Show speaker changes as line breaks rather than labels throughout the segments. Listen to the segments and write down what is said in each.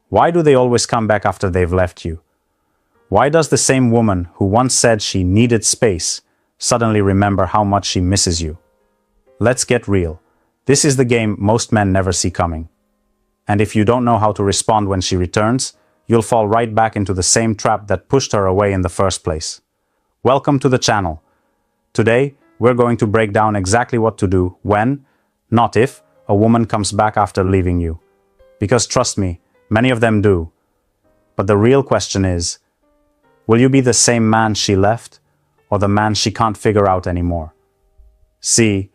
Why do they always come back after they've left you? Why does the same woman who once said she needed space suddenly remember how much she misses you? Let's get real. This is the game most men never see coming. And if you don't know how to respond when she returns, you'll fall right back into the same trap that pushed her away in the first place. Welcome to the channel. Today, we're going to break down exactly what to do when, not if, a woman comes back after leaving you. Because trust me, many of them do. But the real question is, will you be the same man she left, or the man she can't figure out anymore? See,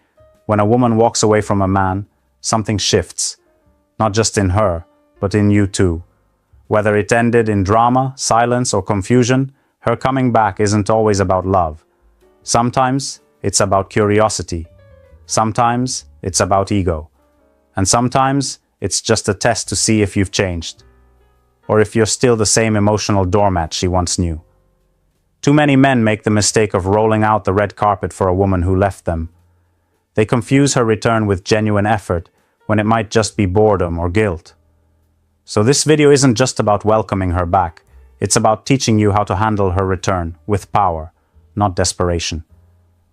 when a woman walks away from a man, something shifts. Not just in her, but in you too. Whether it ended in drama, silence, or confusion, her coming back isn't always about love. Sometimes it's about curiosity. Sometimes it's about ego. And sometimes it's just a test to see if you've changed, or if you're still the same emotional doormat she once knew. Too many men make the mistake of rolling out the red carpet for a woman who left them. They confuse her return with genuine effort when it might just be boredom or guilt. So this video isn't just about welcoming her back, it's about teaching you how to handle her return with power, not desperation.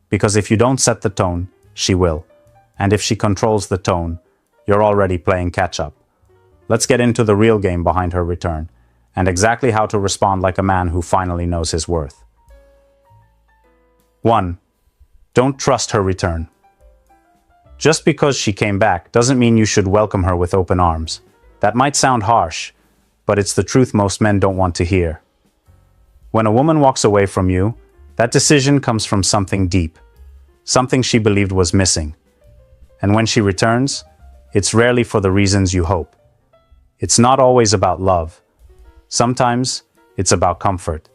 Because if you don't set the tone, she will. And if she controls the tone, you're already playing catch-up. Let's get into the real game behind her return, and exactly how to respond like a man who finally knows his worth. 1. Don't trust her return. Just because she came back doesn't mean you should welcome her with open arms. That might sound harsh, but it's the truth most men don't want to hear. When a woman walks away from you, that decision comes from something deep, something she believed was missing. And when she returns, it's rarely for the reasons you hope. It's not always about love. Sometimes it's about comfort.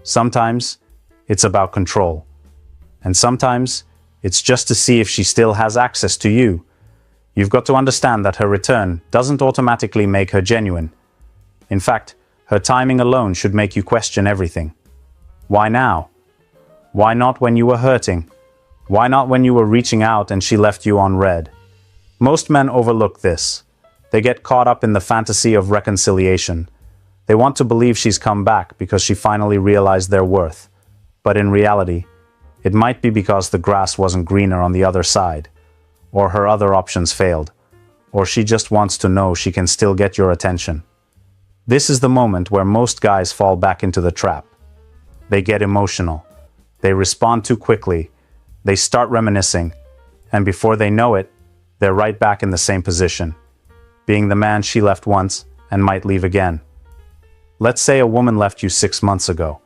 Sometimes it's about control. And sometimes it's just to see if she still has access to you. You've got to understand that her return doesn't automatically make her genuine. In fact, her timing alone should make you question everything. Why now? Why not when you were hurting? Why not when you were reaching out and she left you on red? Most men overlook this. They get caught up in the fantasy of reconciliation. They want to believe she's come back because she finally realized their worth. But in reality, it might be because the grass wasn't greener on the other side, or her other options failed, or she just wants to know she can still get your attention. This is the moment where most guys fall back into the trap. They get emotional. They respond too quickly. They start reminiscing, and before they know it, they're right back in the same position, being the man she left once and might leave again. Let's say a woman left you 6 months ago.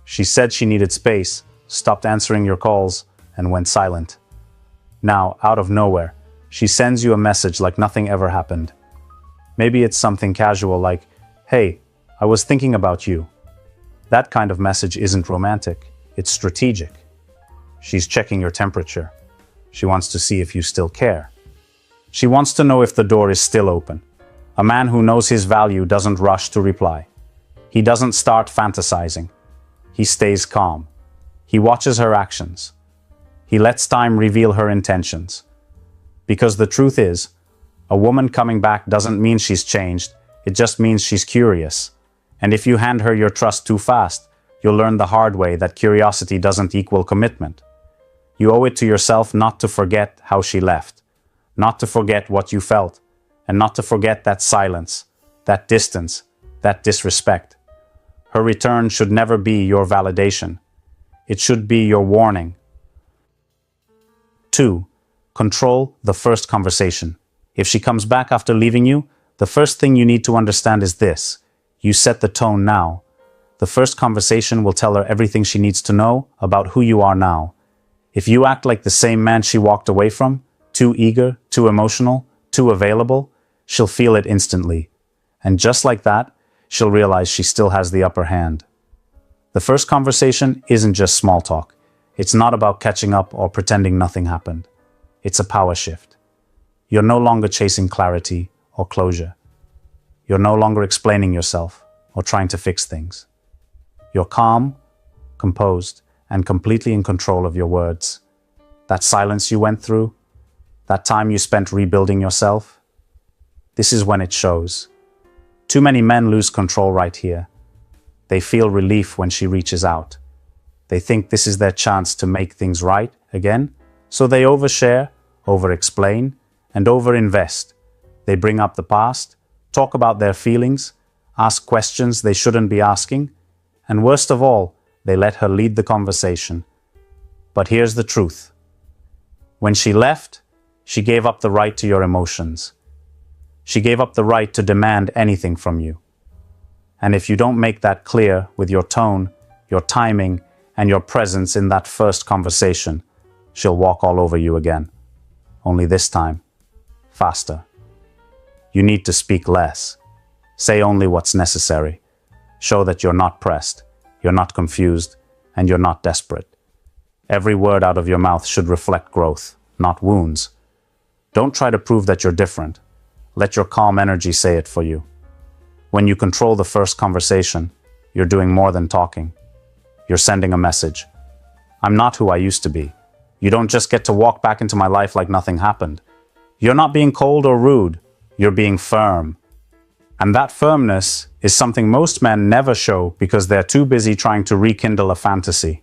She said she needed space, stopped answering your calls, and went silent. Now, out of nowhere, she sends you a message like nothing ever happened. Maybe it's something casual like, "Hey, I was thinking about you." That kind of message isn't romantic, it's strategic. She's checking your temperature. She wants to see if you still care. She wants to know if the door is still open. A man who knows his value doesn't rush to reply. He doesn't start fantasizing. He stays calm. He watches her actions. He lets time reveal her intentions. Because the truth is, a woman coming back doesn't mean she's changed, it just means she's curious. And if you hand her your trust too fast, you'll learn the hard way that curiosity doesn't equal commitment. You owe it to yourself not to forget how she left, not to forget what you felt, and not to forget that silence, that distance, that disrespect. Her return should never be your validation. It should be your warning. 2. Control the first conversation. If she comes back after leaving you, the first thing you need to understand is this. You set the tone now. The first conversation will tell her everything she needs to know about who you are now. If you act like the same man she walked away from, too eager, too emotional, too available, she'll feel it instantly. And just like that, she'll realize she still has the upper hand. The first conversation isn't just small talk. It's not about catching up or pretending nothing happened. It's a power shift. You're no longer chasing clarity or closure. You're no longer explaining yourself or trying to fix things. You're calm, composed, and completely in control of your words. That silence you went through, that time you spent rebuilding yourself, this is when it shows. Too many men lose control right here. They feel relief when she reaches out. They think this is their chance to make things right again, so they overshare, over-explain, and over-invest. They bring up the past, talk about their feelings, ask questions they shouldn't be asking, and worst of all, they let her lead the conversation. But here's the truth. When she left, she gave up the right to your emotions. She gave up the right to demand anything from you. And if you don't make that clear with your tone, your timing, and your presence in that first conversation, she'll walk all over you again. Only this time, faster. You need to speak less. Say only what's necessary. Show that you're not pressed, you're not confused, and you're not desperate. Every word out of your mouth should reflect growth, not wounds. Don't try to prove that you're different. Let your calm energy say it for you. When you control the first conversation, you're doing more than talking. You're sending a message. I'm not who I used to be. You don't just get to walk back into my life like nothing happened. You're not being cold or rude. You're being firm. And that firmness is something most men never show because they're too busy trying to rekindle a fantasy.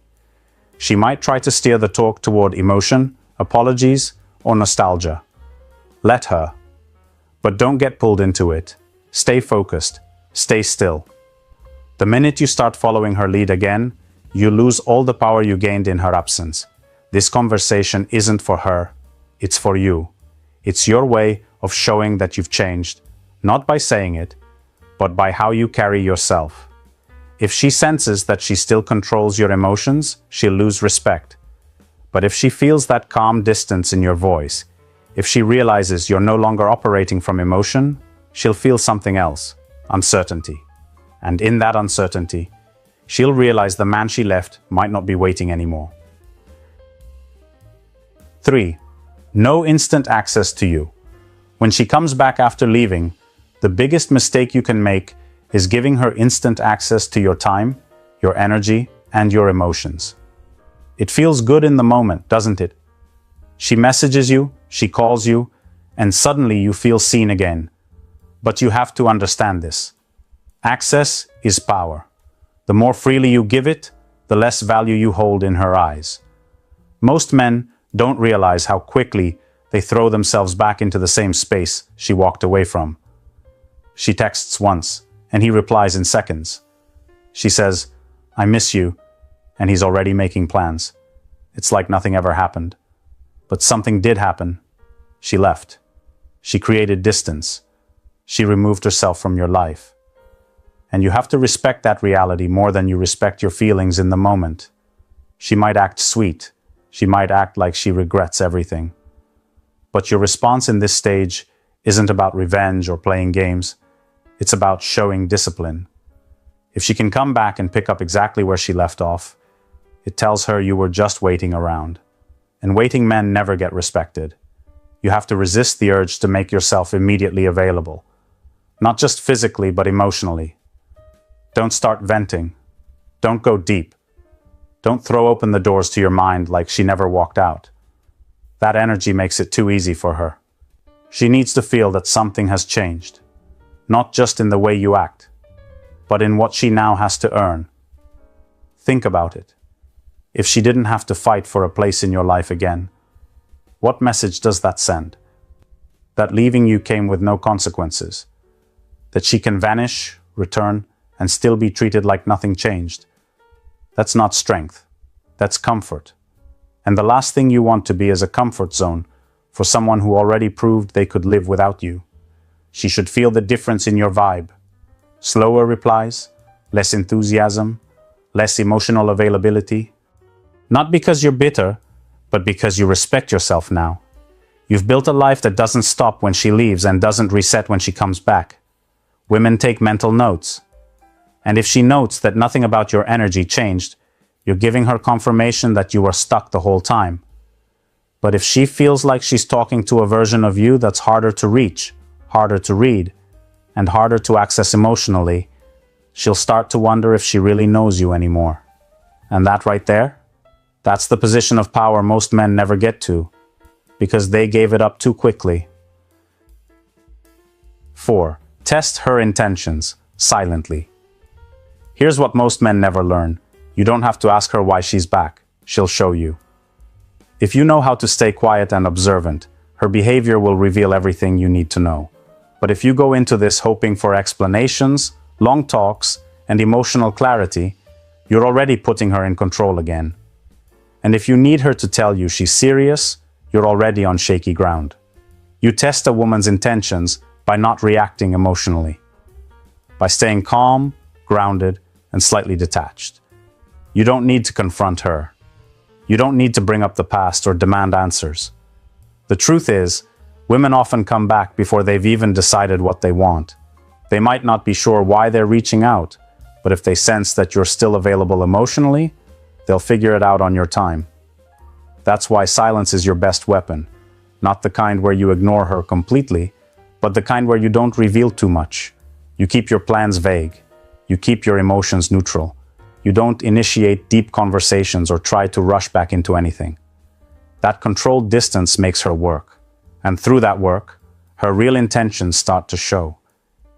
She might try to steer the talk toward emotion, apologies, or nostalgia. Let her. But don't get pulled into it. Stay focused. Stay still. The minute you start following her lead again, you lose all the power you gained in her absence. This conversation isn't for her. It's for you. It's your way of showing that you've changed, not by saying it, but by how you carry yourself. If she senses that she still controls your emotions, she'll lose respect. But if she feels that calm distance in your voice, if she realizes you're no longer operating from emotion, she'll feel something else, uncertainty. And in that uncertainty, she'll realize the man she left might not be waiting anymore. 3. No instant access to you. When she comes back after leaving, the biggest mistake you can make is giving her instant access to your time, your energy, and your emotions. It feels good in the moment, doesn't it? She messages you, she calls you, and suddenly you feel seen again. But you have to understand this. Access is power. The more freely you give it, the less value you hold in her eyes. Most men don't realize how quickly they throw themselves back into the same space she walked away from. She texts once, and he replies in seconds. She says, "I miss you," and he's already making plans. It's like nothing ever happened. But something did happen. She left. She created distance. She removed herself from your life. And you have to respect that reality more than you respect your feelings in the moment. She might act sweet. She might act like she regrets everything. But your response in this stage isn't about revenge or playing games. It's about showing discipline. If she can come back and pick up exactly where she left off, it tells her you were just waiting around. And waiting men never get respected. You have to resist the urge to make yourself immediately available. Not just physically, but emotionally. Don't start venting. Don't go deep. Don't throw open the doors to your mind like she never walked out. That energy makes it too easy for her. She needs to feel that something has changed. Not just in the way you act, but in what she now has to earn. Think about it. If she didn't have to fight for a place in your life again, what message does that send? That leaving you came with no consequences. That she can vanish, return, and still be treated like nothing changed. That's not strength. That's comfort. And the last thing you want to be is a comfort zone for someone who already proved they could live without you. She should feel the difference in your vibe. Slower replies, less enthusiasm, less emotional availability. Not because you're bitter, but because you respect yourself now. You've built a life that doesn't stop when she leaves and doesn't reset when she comes back. Women take mental notes. And if she notes that nothing about your energy changed, you're giving her confirmation that you were stuck the whole time. But if she feels like she's talking to a version of you that's harder to reach, harder to read, and harder to access emotionally, she'll start to wonder if she really knows you anymore. And that right there? That's the position of power most men never get to, because they gave it up too quickly. 4. Test her intentions, silently. Here's what most men never learn. You don't have to ask her why she's back. She'll show you. If you know how to stay quiet and observant, her behavior will reveal everything you need to know. But if you go into this hoping for explanations, long talks, and emotional clarity, you're already putting her in control again. And if you need her to tell you she's serious, you're already on shaky ground. You test a woman's intentions by not reacting emotionally, by staying calm, grounded, and slightly detached. You don't need to confront her. You don't need to bring up the past or demand answers. The truth is, women often come back before they've even decided what they want. They might not be sure why they're reaching out, but if they sense that you're still available emotionally, they'll figure it out on your time. That's why silence is your best weapon. Not the kind where you ignore her completely, but the kind where you don't reveal too much. You keep your plans vague. You keep your emotions neutral. You don't initiate deep conversations or try to rush back into anything. That controlled distance makes her work. And through that work, her real intentions start to show.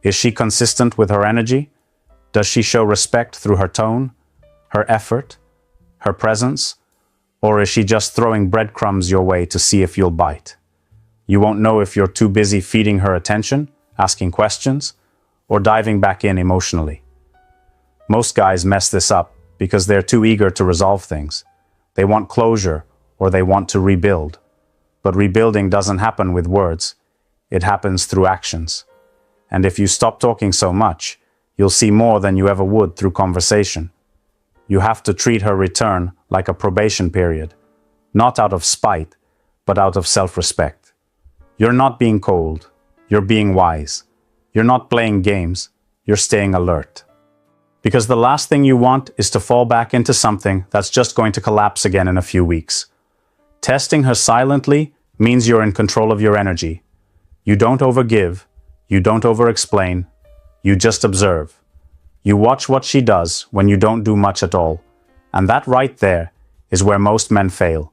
Is she consistent with her energy? Does she show respect through her tone, her effort, her presence? Or is she just throwing breadcrumbs your way to see if you'll bite? You won't know if you're too busy feeding her attention, asking questions, or diving back in emotionally. Most guys mess this up because they're too eager to resolve things. They want closure or they want to rebuild. But rebuilding doesn't happen with words. It happens through actions. And if you stop talking so much, you'll see more than you ever would through conversation. You have to treat her return like a probation period, not out of spite, but out of self-respect. You're not being cold. You're being wise. You're not playing games. You're staying alert. Because the last thing you want is to fall back into something that's just going to collapse again in a few weeks. Testing her silently means you're in control of your energy. You don't overgive. You don't over-explain. You just observe. You watch what she does when you don't do much at all. And that right there is where most men fail,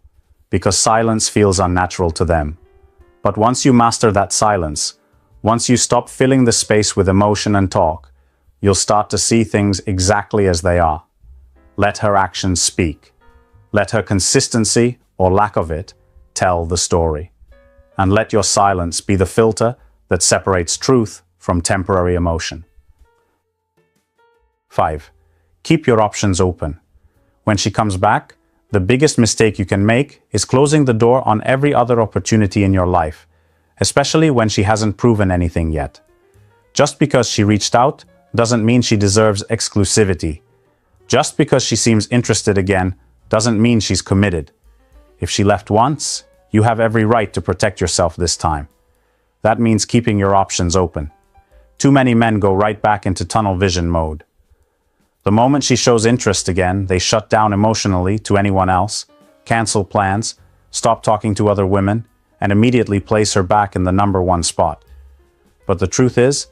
because silence feels unnatural to them. But once you master that silence, once you stop filling the space with emotion and talk, you'll start to see things exactly as they are. Let her actions speak. Let her consistency, or lack of it, tell the story. And let your silence be the filter that separates truth from temporary emotion. 5. Keep your options open. When she comes back, the biggest mistake you can make is closing the door on every other opportunity in your life, especially when she hasn't proven anything yet. Just because she reached out doesn't mean she deserves exclusivity. Just because she seems interested again doesn't mean she's committed. If she left once, you have every right to protect yourself this time. That means keeping your options open. Too many men go right back into tunnel vision mode. The moment she shows interest again, they shut down emotionally to anyone else, cancel plans, stop talking to other women, and immediately place her back in the number one spot. But the truth is,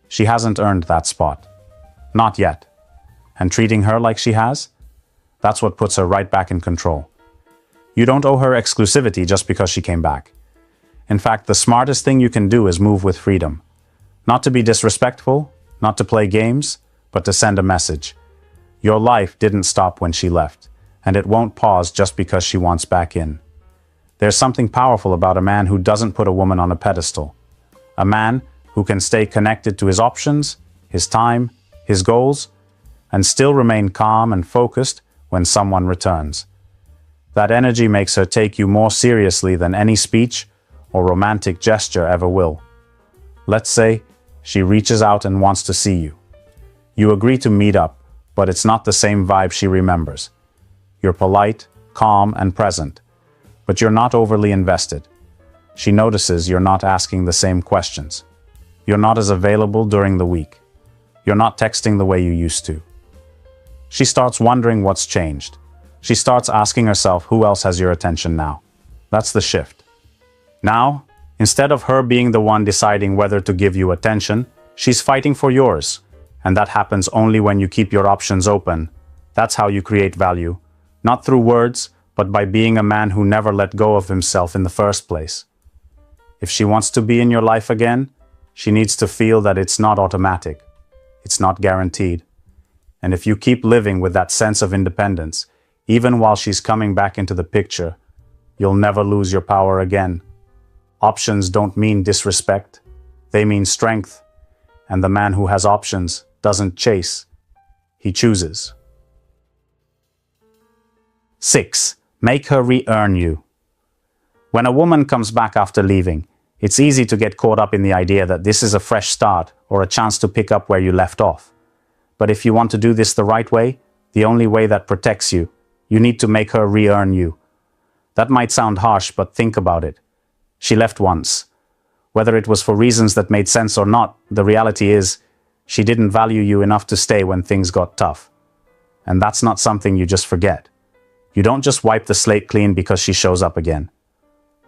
she hasn't earned that spot. Not yet. And treating her like she has? That's what puts her right back in control. You don't owe her exclusivity just because she came back. In fact, the smartest thing you can do is move with freedom. Not to be disrespectful, not to play games, but to send a message. Your life didn't stop when she left, and it won't pause just because she wants back in. There's something powerful about a man who doesn't put a woman on a pedestal. A man who can stay connected to his options, his time, his goals, and still remain calm and focused when someone returns. That energy makes her take you more seriously than any speech or romantic gesture ever will. Let's say she reaches out and wants to see you. You agree to meet up, but it's not the same vibe she remembers. You're polite, calm, and present, but you're not overly invested. She notices you're not asking the same questions. You're not as available during the week. You're not texting the way you used to. She starts wondering what's changed. She starts asking herself who else has your attention now. That's the shift. Now, instead of her being the one deciding whether to give you attention, she's fighting for yours. And that happens only when you keep your options open. That's how you create value. Not through words, but by being a man who never let go of himself in the first place. If she wants to be in your life again, She needs to feel that it's not automatic. It's not guaranteed. And if you keep living with that sense of independence, even while she's coming back into the picture, you'll never lose your power again. Options don't mean disrespect. They mean strength. And the man who has options doesn't chase. He chooses. 6. Make her re-earn you. When a woman comes back after leaving, it's easy to get caught up in the idea that this is a fresh start or a chance to pick up where you left off. But if you want to do this the right way, the only way that protects you, you need to make her re-earn you. That might sound harsh, but think about it. She left once. Whether it was for reasons that made sense or not, the reality is, she didn't value you enough to stay when things got tough. And that's not something you just forget. You don't just wipe the slate clean because she shows up again.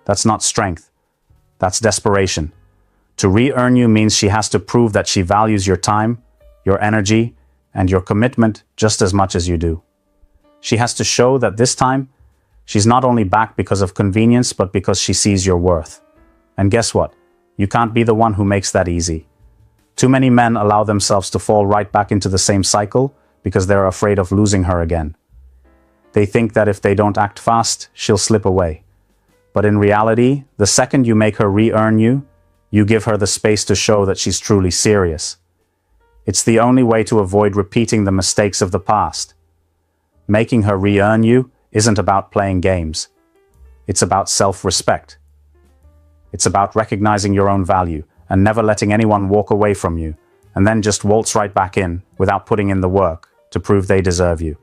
That's not strength. That's desperation. To re-earn you means she has to prove that she values your time, your energy, and your commitment just as much as you do. She has to show that this time, she's not only back because of convenience, but because she sees your worth. And guess what? You can't be the one who makes that easy. Too many men allow themselves to fall right back into the same cycle because they're afraid of losing her again. They think that if they don't act fast, she'll slip away. But in reality, the second you make her re-earn you, you give her the space to show that she's truly serious. It's the only way to avoid repeating the mistakes of the past. Making her re-earn you isn't about playing games. It's about self-respect. It's about recognizing your own value and never letting anyone walk away from you and then just waltz right back in without putting in the work to prove they deserve you.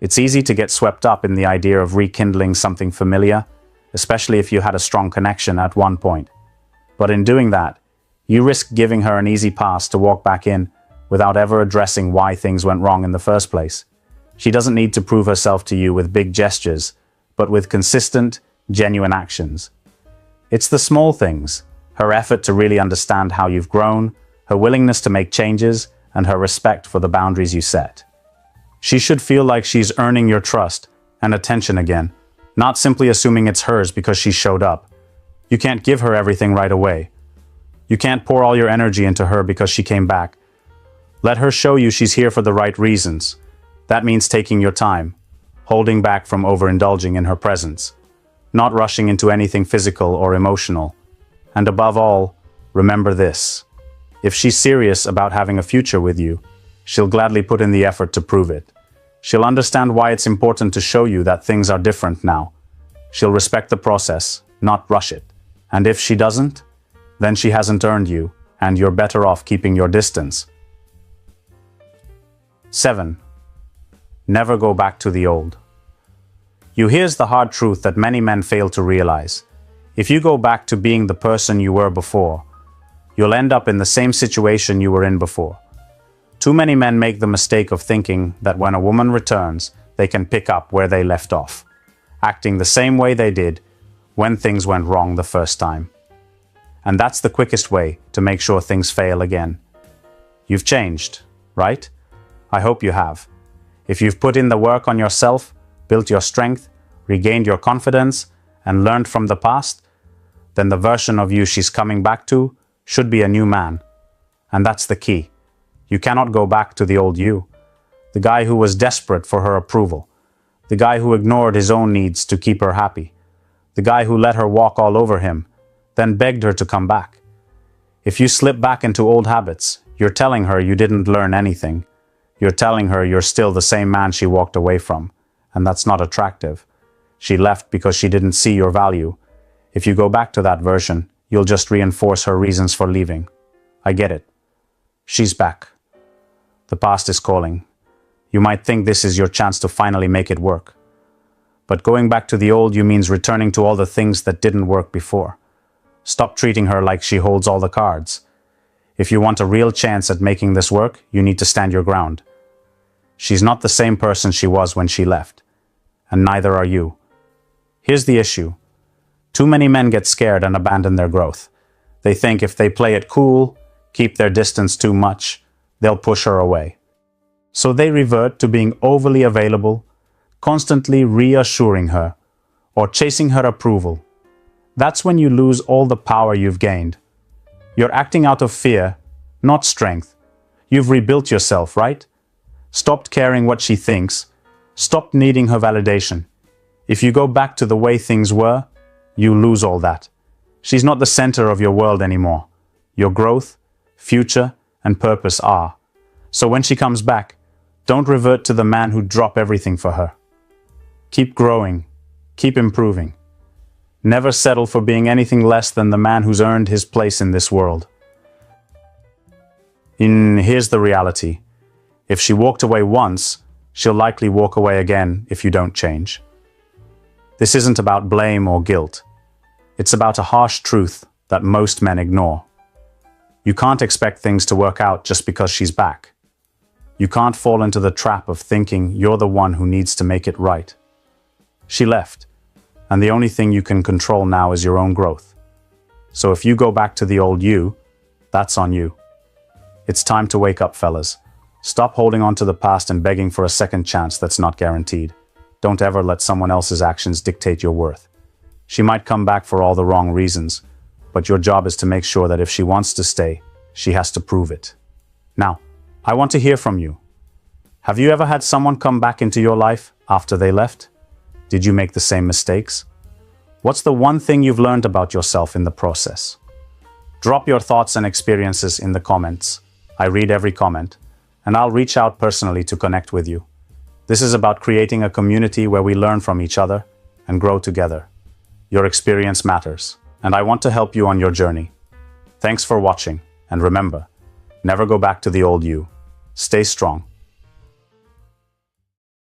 It's easy to get swept up in the idea of rekindling something familiar, especially if you had a strong connection at one point. But in doing that, you risk giving her an easy pass to walk back in without ever addressing why things went wrong in the first place. She doesn't need to prove herself to you with big gestures, but with consistent, genuine actions. It's the small things, her effort to really understand how you've grown, her willingness to make changes, and her respect for the boundaries you set. She should feel like she's earning your trust and attention again, not simply assuming it's hers because she showed up. You can't give her everything right away. You can't pour all your energy into her because she came back. Let her show you she's here for the right reasons. That means taking your time, holding back from overindulging in her presence, not rushing into anything physical or emotional. And above all, remember this. If she's serious about having a future with you, she'll gladly put in the effort to prove it. She'll understand why it's important to show you that things are different now. She'll respect the process, not rush it. And if she doesn't, then she hasn't earned you, and you're better off keeping your distance. 7. Never go back to the old. Here's the hard truth that many men fail to realize. If you go back to being the person you were before, you'll end up in the same situation you were in before. Too many men make the mistake of thinking that when a woman returns, they can pick up where they left off, acting the same way they did when things went wrong the first time. And that's the quickest way to make sure things fail again. You've changed, right? I hope you have. If you've put in the work on yourself, built your strength, regained your confidence, and learned from the past, then the version of you she's coming back to should be a new man. And that's the key. You cannot go back to the old you. The guy who was desperate for her approval. The guy who ignored his own needs to keep her happy. The guy who let her walk all over him, then begged her to come back. If you slip back into old habits, you're telling her you didn't learn anything. You're telling her you're still the same man she walked away from, and that's not attractive. She left because she didn't see your value. If you go back to that version, you'll just reinforce her reasons for leaving. I get it. She's back. The past is calling. You might think this is your chance to finally make it work. But going back to the old you means returning to all the things that didn't work before. Stop treating her like she holds all the cards. If you want a real chance at making this work, you need to stand your ground. She's not the same person she was when she left, and neither are you. Here's the issue. Too many men get scared and abandon their growth. They think if they play it cool, keep their distance too much, they'll push her away. So they revert to being overly available, constantly reassuring her, or chasing her approval. That's when you lose all the power you've gained. You're acting out of fear, not strength. You've rebuilt yourself, right? Stopped caring what she thinks. Stopped needing her validation. If you go back to the way things were, you lose all that. She's not the center of your world anymore. Your growth, future, and purpose are. So when she comes back, don't revert to the man who dropped everything for her. Keep growing. Keep improving. Never settle for being anything less than the man who's earned his place in this world. Here's the reality. If she walked away once, she'll likely walk away again if you don't change. This isn't about blame or guilt. It's about a harsh truth that most men ignore. You can't expect things to work out just because she's back. You can't fall into the trap of thinking you're the one who needs to make it right. She left, and the only thing you can control now is your own growth. So if you go back to the old you, that's on you. It's time to wake up, fellas. Stop holding on to the past and begging for a second chance that's not guaranteed. Don't ever let someone else's actions dictate your worth. She might come back for all the wrong reasons, but your job is to make sure that if she wants to stay, she has to prove it. Now, I want to hear from you. Have you ever had someone come back into your life after they left? Did you make the same mistakes? What's the one thing you've learned about yourself in the process? Drop your thoughts and experiences in the comments. I read every comment, and I'll reach out personally to connect with you. This is about creating a community where we learn from each other and grow together. Your experience matters, and I want to help you on your journey. Thanks for watching, and remember, never go back to the old you. Stay strong.